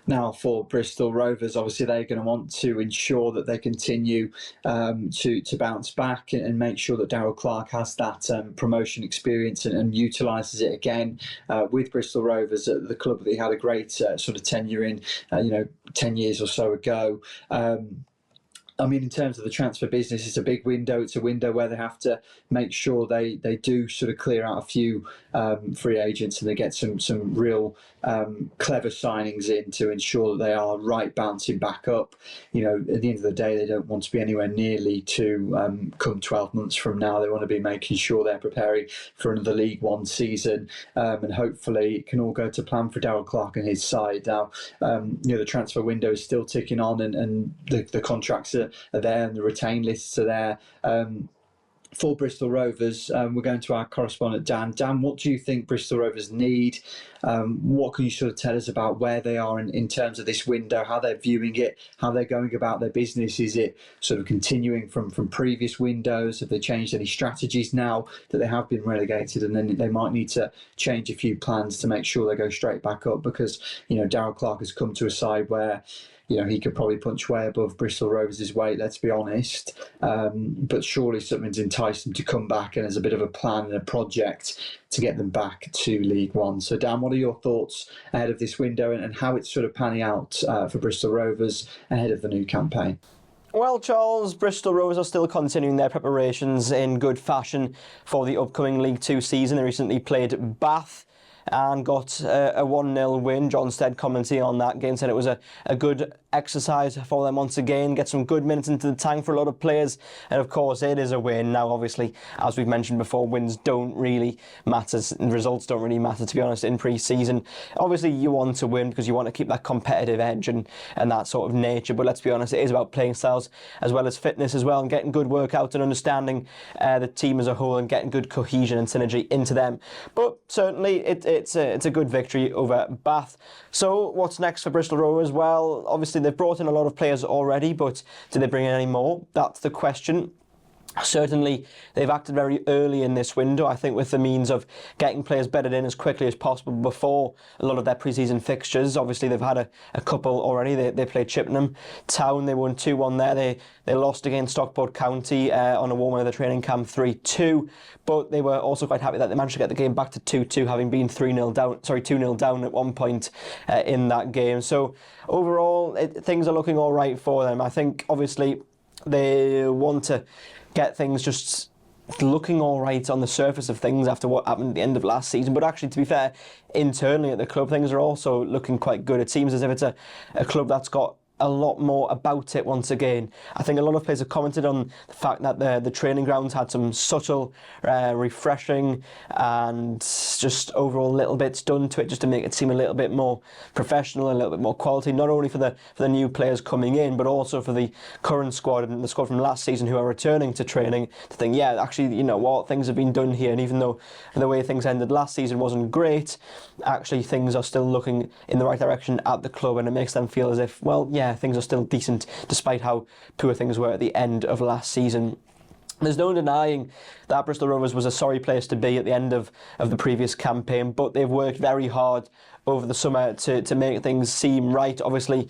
Now, for Bristol Rovers, obviously they're going to want to ensure that they continue to bounce back and make sure that Darrell Clarke has that promotion experience and utilises it again with Bristol Rovers, the club that he had a great sort of tenure in, 10 years or so ago. I mean, in terms of the transfer business, it's a big window. It's a window where they have to make sure they do sort of clear out a few free agents and they get some real clever signings in to ensure that they are right bouncing back up. At the end of the day, they don't want to be anywhere nearly to come 12 months from now. They want to be making sure they're preparing for another League One season, and hopefully it can all go to plan for Darrell Clarke and his side. Now, the transfer window is still ticking on, and the contracts are there and the retain lists are there. For Bristol Rovers, we're going to our correspondent Dan. Dan, what do you think Bristol Rovers need? What can you sort of tell us about where they are in terms of this window, how they're viewing it, how they're going about their business? Is it sort of continuing from previous windows? Have they changed any strategies now that they have been relegated, and then they might need to change a few plans to make sure they go straight back up? Because, Darrell Clarke has come to a side where he could probably punch way above Bristol Rovers' weight, let's be honest. But surely something's enticed them to come back, and there's a bit of a plan and a project to get them back to League One. So, Dan, what are your thoughts ahead of this window and how it's sort of panning out for Bristol Rovers ahead of the new campaign? Well, Charles, Bristol Rovers are still continuing their preparations in good fashion for the upcoming League Two season. They recently played Bath and got a 1-0 win. John Stead commenting on that game said it was a good exercise for them once again, get some good minutes into the tank for a lot of players, and of course it is a win. Now obviously, as we've mentioned before, wins don't really matter, results don't really matter, to be honest, in pre-season. Obviously you want to win because you want to keep that competitive edge and that sort of nature, but let's be honest, it is about playing styles as well as fitness as well, and getting good workouts and understanding the team as a whole and getting good cohesion and synergy into them. But certainly it's a good victory over Bath. So what's next for Bristol Rovers? Well, obviously they've brought in a lot of players already, but do they bring in any more? That's the question. Certainly, they've acted very early in this window, I think, with the means of getting players bedded in as quickly as possible before a lot of their pre-season fixtures. Obviously, they've had a couple already. They played Chippenham Town. They won 2-1 there. They lost against Stockport County on a warm-up of the training camp 3-2. But they were also quite happy that they managed to get the game back to 2-2, having been 2-0 down at one point in that game. So overall, things are looking all right for them. I think, obviously, they want to get things just looking all right on the surface of things after what happened at the end of last season. But actually, to be fair, internally at the club, things are also looking quite good. It seems as if it's a club that's got a lot more about it once again. I think a lot of players have commented on the fact that the training grounds had some subtle refreshing and just overall little bits done to it just to make it seem a little bit more professional, a little bit more quality, not only for the new players coming in, but also for the current squad and the squad from last season who are returning to training to think, yeah, actually, you know what, things have been done here, and even though the way things ended last season wasn't great, actually things are still looking in the right direction at the club, and it makes them feel as if, well, yeah, things are still decent despite how poor things were at the end of last season. There's no denying that Bristol Rovers was a sorry place to be at the end of the previous campaign, but they've worked very hard over the summer to make things seem right. Obviously,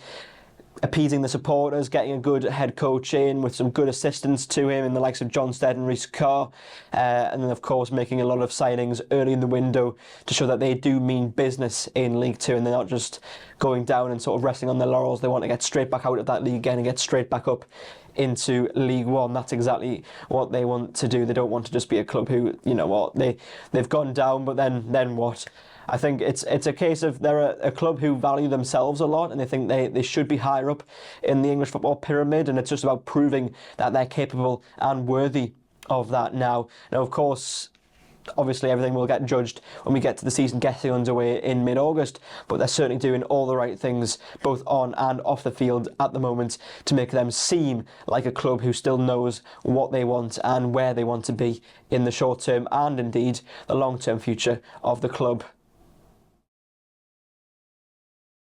appeasing the supporters, getting a good head coach in with some good assistants to him in the likes of John Stead and Rhys Carr, and then of course making a lot of signings early in the window to show that they do mean business in League Two and they're not just going down and sort of resting on their laurels. They want to get straight back out of that league again and get straight back up into League One. That's exactly what they want to do. They don't want to just be a club who, you know what, they've gone down, but then what? I think it's a case of they're a club who value themselves a lot and they think they should be higher up in the English football pyramid, and it's just about proving that they're capable and worthy of that now. Now, of course, obviously everything will get judged when we get to the season getting underway in mid-August, but they're certainly doing all the right things both on and off the field at the moment to make them seem like a club who still knows what they want and where they want to be in the short term and indeed the long term future of the club.